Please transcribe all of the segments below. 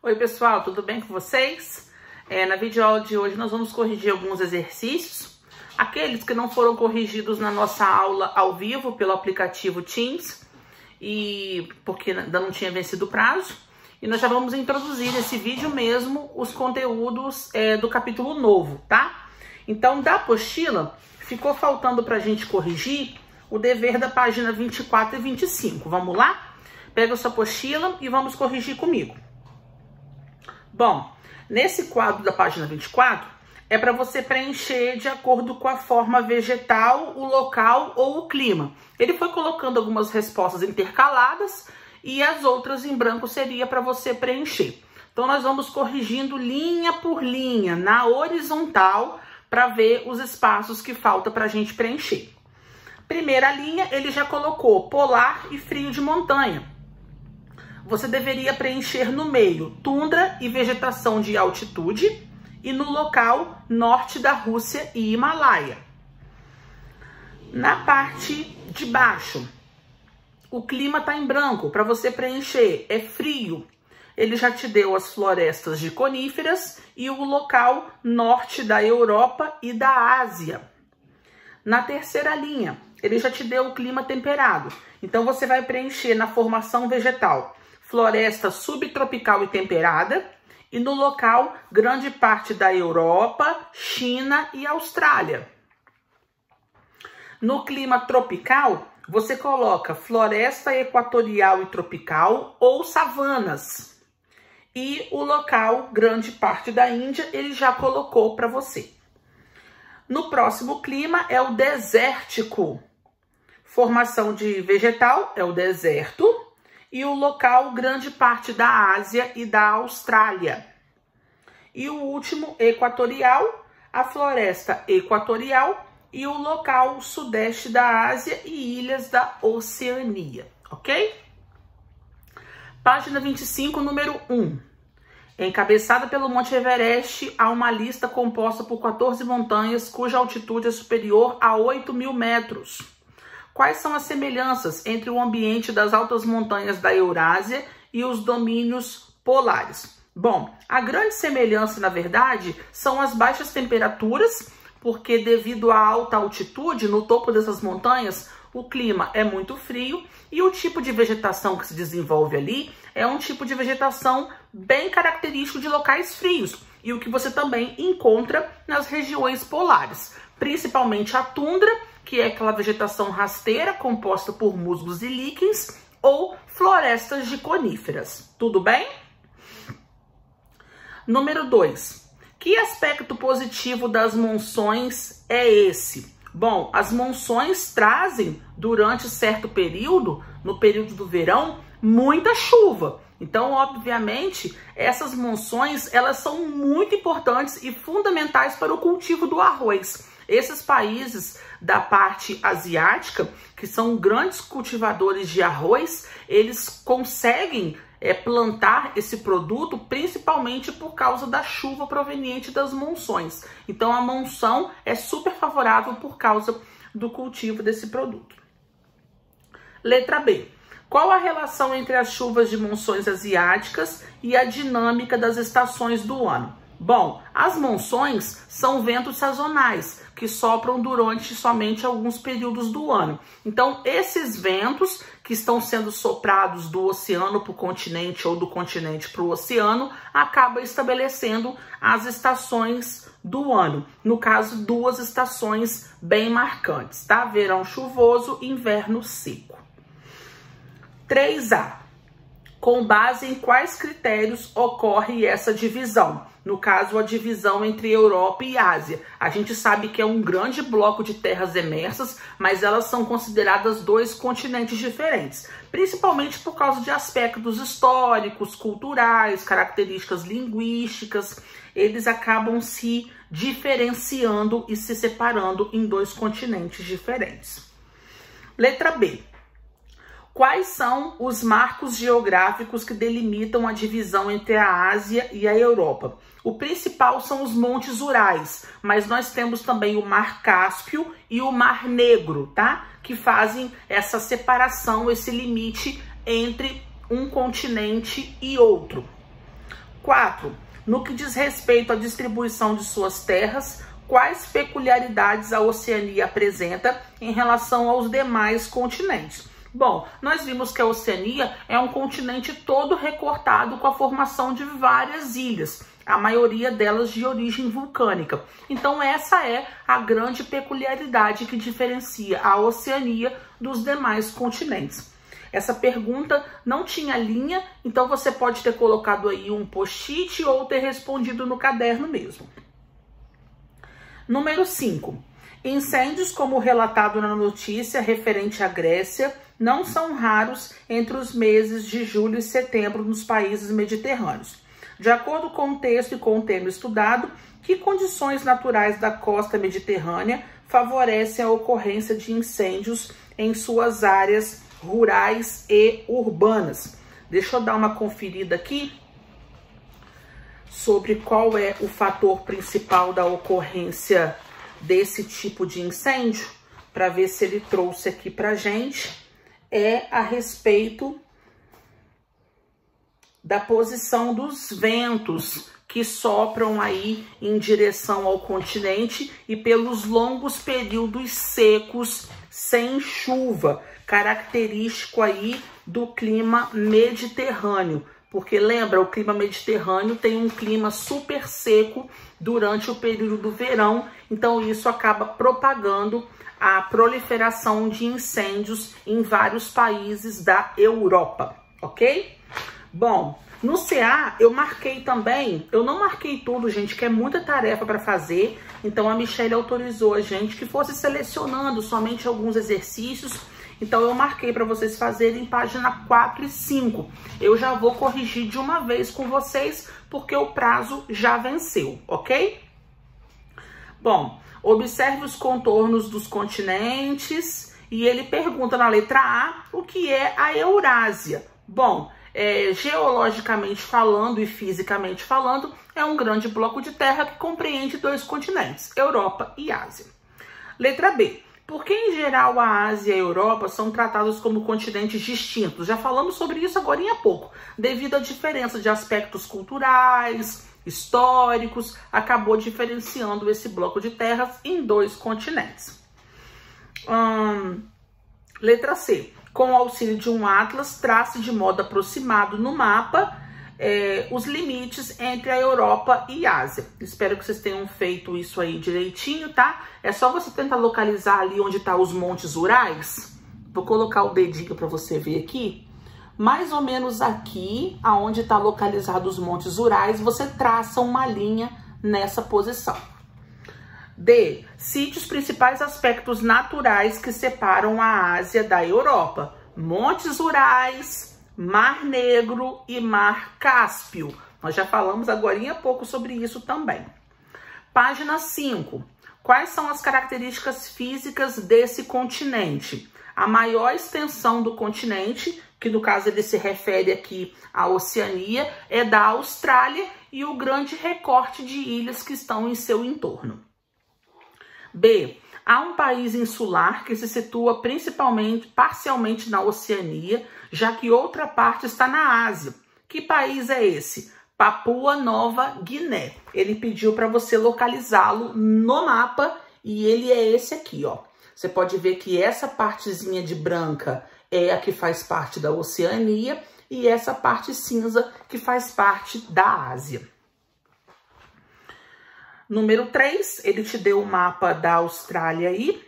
Oi pessoal, tudo bem com vocês? Na videoaula de hoje nós vamos corrigir alguns exercícios, aqueles que não foram corrigidos na nossa aula ao vivo pelo aplicativo Teams, e porque ainda não tinha vencido o prazo, e nós já vamos introduzir nesse vídeo mesmo os conteúdos do capítulo novo, tá? Então, da apostila, ficou faltando pra gente corrigir o dever da página 24 e 25. Vamos lá? Pega a sua apostila e vamos corrigir comigo. Bom, nesse quadro da página 24, é para você preencher de acordo com a forma vegetal, o local ou o clima. Ele foi colocando algumas respostas intercaladas e as outras em branco seria para você preencher. Então, nós vamos corrigindo linha por linha, na horizontal, para ver os espaços que falta para a gente preencher. Primeira linha, ele já colocou polar e frio de montanha. Você deveria preencher no meio tundra e vegetação de altitude e no local norte da Rússia e Himalaia. Na parte de baixo, o clima está em branco para você preencher, é frio. Ele já te deu as florestas de coníferas e o local norte da Europa e da Ásia. Na terceira linha, ele já te deu o clima temperado. Então você vai preencher na formação vegetal floresta subtropical e temperada, e no local grande parte da Europa, China e Austrália. No clima tropical, você coloca floresta equatorial e tropical ou savanas. E o local, grande parte da Índia, ele já colocou para você. No próximo clima é o desértico. Formação de vegetal é o deserto. E o local, grande parte da Ásia e da Austrália. E o último, equatorial, a floresta equatorial e o local sudeste da Ásia e ilhas da Oceania, ok? Página 25, número 1. Encabeçada pelo Monte Everest, há uma lista composta por 14 montanhas cuja altitude é superior a 8.000 metros. Quais são as semelhanças entre o ambiente das altas montanhas da Eurásia e os domínios polares? Bom, a grande semelhança, na verdade, são as baixas temperaturas, porque devido à alta altitude, no topo dessas montanhas, o clima é muito frio e o tipo de vegetação que se desenvolve ali é um tipo de vegetação bem característico de locais frios e o que você também encontra nas regiões polares, principalmente a tundra, que é aquela vegetação rasteira composta por musgos e líquens, ou florestas de coníferas. Tudo bem? Número 2. Que aspecto positivo das monções é esse? Bom, as monções trazem, durante certo período, no período do verão, muita chuva. Então, obviamente, essas monções, elas são muito importantes e fundamentais para o cultivo do arroz. Esses países da parte asiática, que são grandes cultivadores de arroz, eles conseguem plantar esse produto principalmente por causa da chuva proveniente das monções. Então, a monção é super favorável por causa do cultivo desse produto. Letra B. Qual a relação entre as chuvas de monções asiáticas e a dinâmica das estações do ano? Bom, as monções são ventos sazonais que sopram durante somente alguns períodos do ano. Então, esses ventos que estão sendo soprados do oceano para o continente ou do continente para o oceano acabam estabelecendo as estações do ano. No caso, duas estações bem marcantes, tá? Verão chuvoso e inverno seco. 3A. Com base em quais critérios ocorre essa divisão? No caso, a divisão entre Europa e Ásia. A gente sabe que é um grande bloco de terras emersas, mas elas são consideradas dois continentes diferentes, principalmente por causa de aspectos históricos, culturais, características linguísticas. Eles acabam se diferenciando e se separando em dois continentes diferentes. Letra B. Quais são os marcos geográficos que delimitam a divisão entre a Ásia e a Europa? O principal são os Montes Urais, mas nós temos também o Mar Cáspio e o Mar Negro, tá? Que fazem essa separação, esse limite entre um continente e outro. 4. No que diz respeito à distribuição de suas terras, quais peculiaridades a Oceania apresenta em relação aos demais continentes? Bom, nós vimos que a Oceania é um continente todo recortado com a formação de várias ilhas, a maioria delas de origem vulcânica. Então essa é a grande peculiaridade que diferencia a Oceania dos demais continentes. Essa pergunta não tinha linha, então você pode ter colocado aí um post-it ou ter respondido no caderno mesmo. Número 5. Incêndios, como relatado na notícia referente à Grécia, não são raros entre os meses de julho e setembro nos países mediterrâneos. De acordo com o texto e com o tema estudado, que condições naturais da costa mediterrânea favorecem a ocorrência de incêndios em suas áreas rurais e urbanas? Deixa eu dar uma conferida aqui sobre qual é o fator principal da ocorrência desse tipo de incêndio, para ver se ele trouxe aqui pra gente. É a respeito da posição dos ventos que sopram aí em direção ao continente e pelos longos períodos secos sem chuva, característico aí do clima mediterrâneo, porque lembra, o clima mediterrâneo tem um clima super seco durante o período do verão, então isso acaba propagando a proliferação de incêndios em vários países da Europa, ok? Bom, no CA eu marquei também, eu não marquei tudo, gente, que é muita tarefa para fazer, então a Michelle autorizou a gente que fosse selecionando somente alguns exercícios. Então eu marquei para vocês fazerem página 4 e 5. Eu já vou corrigir de uma vez com vocês, porque o prazo já venceu, ok? Bom, observe os contornos dos continentes e ele pergunta na letra A o que é a Eurásia. Bom, geologicamente falando e fisicamente falando, é um grande bloco de terra que compreende 2 continentes, Europa e Ásia. Letra B. Por que, em geral, a Ásia e a Europa são tratados como continentes distintos? Já falamos sobre isso agora há pouco. Devido à diferença de aspectos culturais, históricos, acabou diferenciando esse bloco de terras em 2 continentes. Letra C. Com o auxílio de um atlas, trace de modo aproximado no mapa os limites entre a Europa e a Ásia. Espero que vocês tenham feito isso aí direitinho, tá? É só você tentar localizar ali onde tá os Montes Urais. Vou colocar o dedinho para você ver aqui. Mais ou menos aqui, aonde está localizado os Montes Urais, você traça uma linha nessa posição. D. Cite os principais aspectos naturais que separam a Ásia da Europa. Montes Urais, Mar Negro e Mar Cáspio. Nós já falamos agora há pouco sobre isso também. Página 5. Quais são as características físicas desse continente? A maior extensão do continente, que no caso ele se refere aqui à Oceania, é da Austrália e o grande recorte de ilhas que estão em seu entorno. B. Há um país insular que se situa parcialmente na Oceania, já que outra parte está na Ásia. Que país é esse? Papua Nova Guiné. Ele pediu para você localizá-lo no mapa e ele é esse aqui, ó. Você pode ver que essa partezinha de branca é a que faz parte da Oceania e essa parte cinza que faz parte da Ásia. Número 3, ele te deu o mapa da Austrália aí.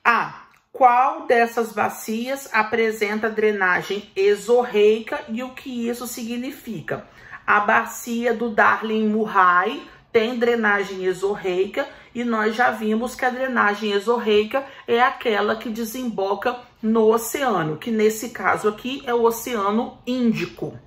A. Qual dessas bacias apresenta drenagem exorreica e o que isso significa? A bacia do Darling Murray tem drenagem exorreica e nós já vimos que a drenagem exorreica é aquela que desemboca no oceano, que nesse caso aqui é o Oceano Índico.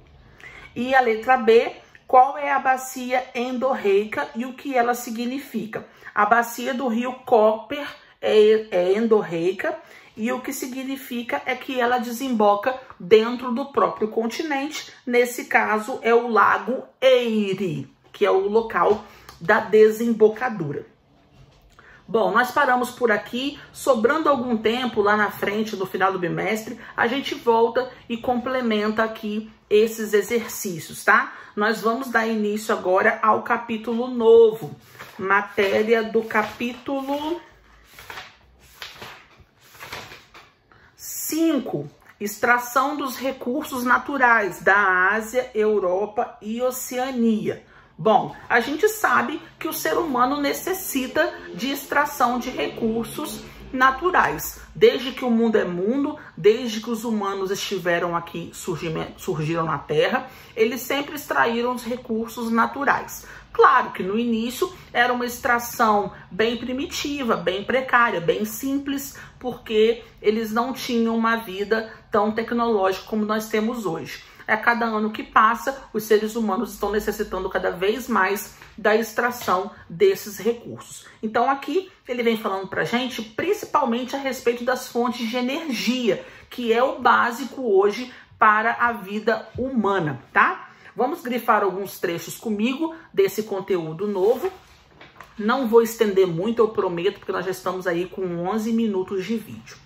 E a letra B, qual é a bacia endorreica e o que ela significa? A bacia do rio Cooper é endorreica e o que significa é que ela desemboca dentro do próprio continente. Nesse caso é o Lago Erie, que é o local da desembocadura. Bom, nós paramos por aqui, sobrando algum tempo lá na frente, no final do bimestre, a gente volta e complementa aqui esses exercícios, tá? Nós vamos dar início agora ao capítulo novo, matéria do capítulo 5, extração dos recursos naturais da Ásia, Europa e Oceania. Bom, a gente sabe que o ser humano necessita de extração de recursos naturais. Desde que o mundo é mundo, desde que os humanos estiveram aqui, surgiram na Terra, eles sempre extraíram os recursos naturais. Claro que no início era uma extração bem primitiva, bem precária, bem simples, porque eles não tinham uma vida tão tecnológica como nós temos hoje. A cada ano que passa, os seres humanos estão necessitando cada vez mais da extração desses recursos. Então aqui ele vem falando pra gente principalmente a respeito das fontes de energia, que é o básico hoje para a vida humana, tá? Vamos grifar alguns trechos comigo desse conteúdo novo. Não vou estender muito, eu prometo, porque nós já estamos aí com 11 minutos de vídeo.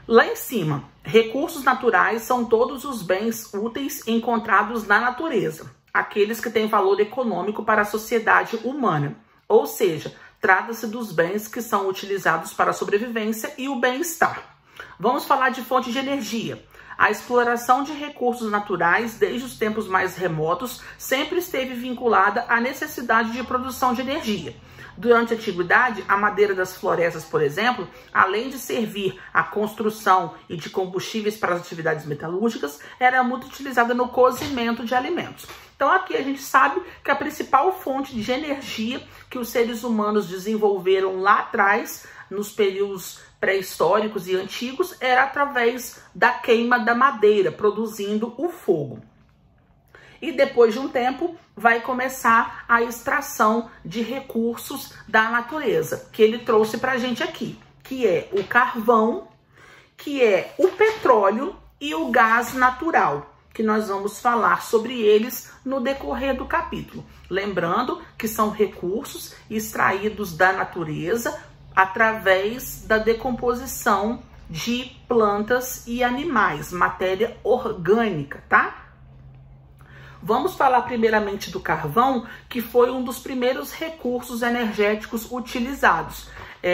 Lá em cima, recursos naturais são todos os bens úteis encontrados na natureza, aqueles que têm valor econômico para a sociedade humana. Ou seja, trata-se dos bens que são utilizados para a sobrevivência e o bem-estar. Vamos falar de fonte de energia. A exploração de recursos naturais, desde os tempos mais remotos, sempre esteve vinculada à necessidade de produção de energia. Durante a antiguidade, a madeira das florestas, por exemplo, além de servir à construção e de combustíveis para as atividades metalúrgicas, era muito utilizada no cozimento de alimentos. Então aqui a gente sabe que a principal fonte de energia que os seres humanos desenvolveram lá atrás, nos períodos pré-históricos e antigos, era através da queima da madeira, produzindo o fogo. E depois de um tempo, vai começar a extração de recursos da natureza, que ele trouxe pra gente aqui, que é o carvão, que é o petróleo e o gás natural, que nós vamos falar sobre eles no decorrer do capítulo. Lembrando que são recursos extraídos da natureza através da decomposição de plantas e animais, matéria orgânica, tá? Vamos falar primeiramente do carvão, que foi um dos primeiros recursos energéticos utilizados.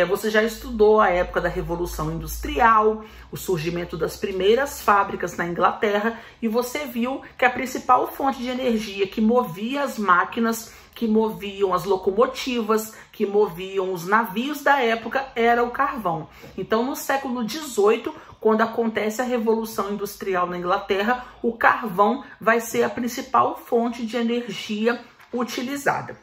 Você já estudou a época da Revolução Industrial, o surgimento das primeiras fábricas na Inglaterra, e você viu que a principal fonte de energia que movia as máquinas, que moviam as locomotivas, que moviam os navios da época, era o carvão. Então, no século XVIII, quando acontece a Revolução Industrial na Inglaterra, o carvão vai ser a principal fonte de energia utilizada.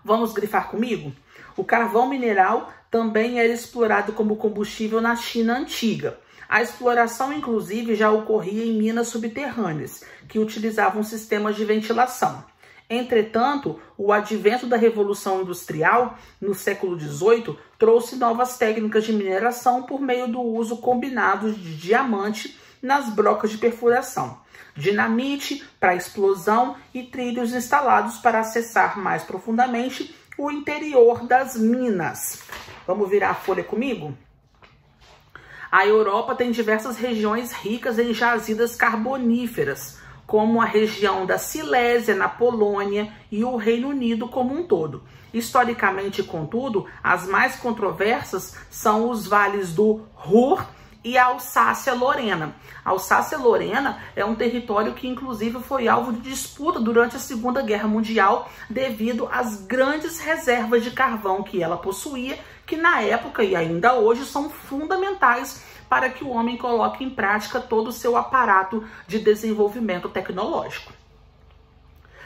Vamos grifar comigo? O carvão mineral também era explorado como combustível na China antiga. A exploração, inclusive, já ocorria em minas subterrâneas, que utilizavam sistemas de ventilação. Entretanto, o advento da Revolução Industrial, no século XVIII, trouxe novas técnicas de mineração por meio do uso combinado de diamante nas brocas de perfuração, dinamite para explosão e trilhos instalados para acessar mais profundamente o interior das minas. Vamos virar a folha comigo? A Europa tem diversas regiões ricas em jazidas carboníferas, como a região da Silésia, na Polônia, e o Reino Unido como um todo. Historicamente, contudo, as mais controversas são os vales do Ruhr e a Alsácia-Lorena. A Alsácia-Lorena é um território que, inclusive, foi alvo de disputa durante a Segunda Guerra Mundial devido às grandes reservas de carvão que ela possuía, que na época e ainda hoje são fundamentais para que o homem coloque em prática todo o seu aparato de desenvolvimento tecnológico.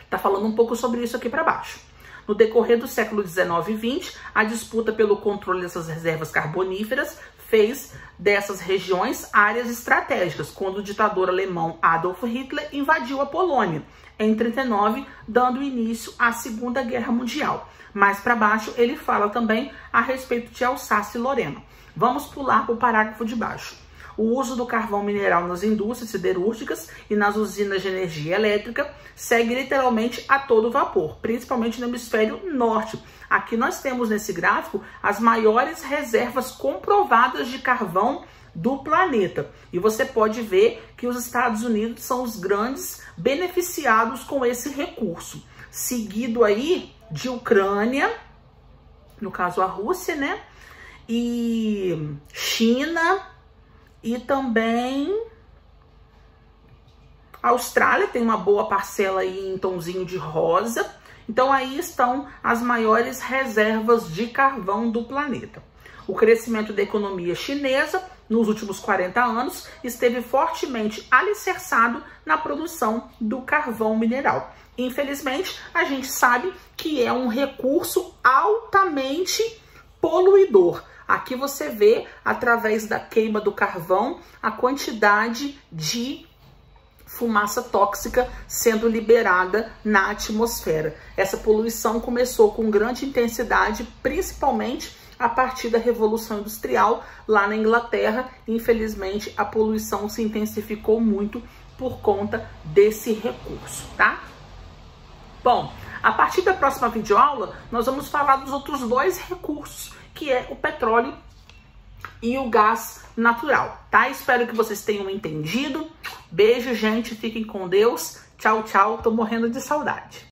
Tá falando um pouco sobre isso aqui para baixo. No decorrer do século XIX e XX, a disputa pelo controle dessas reservas carboníferas fez dessas regiões áreas estratégicas, quando o ditador alemão Adolf Hitler invadiu a Polônia em 1939, dando início à Segunda Guerra Mundial. Mais para baixo, ele fala também a respeito de Alsácia e Lorena. Vamos pular para o parágrafo de baixo. O uso do carvão mineral nas indústrias siderúrgicas e nas usinas de energia elétrica segue literalmente a todo vapor, principalmente no hemisfério norte. Aqui nós temos nesse gráfico as maiores reservas comprovadas de carvão do planeta. E você pode ver que os Estados Unidos são os grandes beneficiados com esse recurso. Seguido aí de Ucrânia, no caso a Rússia, né? E China e também a Austrália tem uma boa parcela aí em tomzinho de rosa. Então aí estão as maiores reservas de carvão do planeta. O crescimento da economia chinesa nos últimos 40 anos esteve fortemente alicerçado na produção do carvão mineral. Infelizmente, a gente sabe que é um recurso altamente poluidor. Aqui você vê, através da queima do carvão, a quantidade de fumaça tóxica sendo liberada na atmosfera. Essa poluição começou com grande intensidade, principalmente a partir da Revolução Industrial lá na Inglaterra. Infelizmente, a poluição se intensificou muito por conta desse recurso, tá? Bom, a partir da próxima videoaula, nós vamos falar dos outros dois recursos, que é o petróleo e o gás natural, tá? Espero que vocês tenham entendido. Beijo, gente. Fiquem com Deus. Tchau, tchau. Tô morrendo de saudade.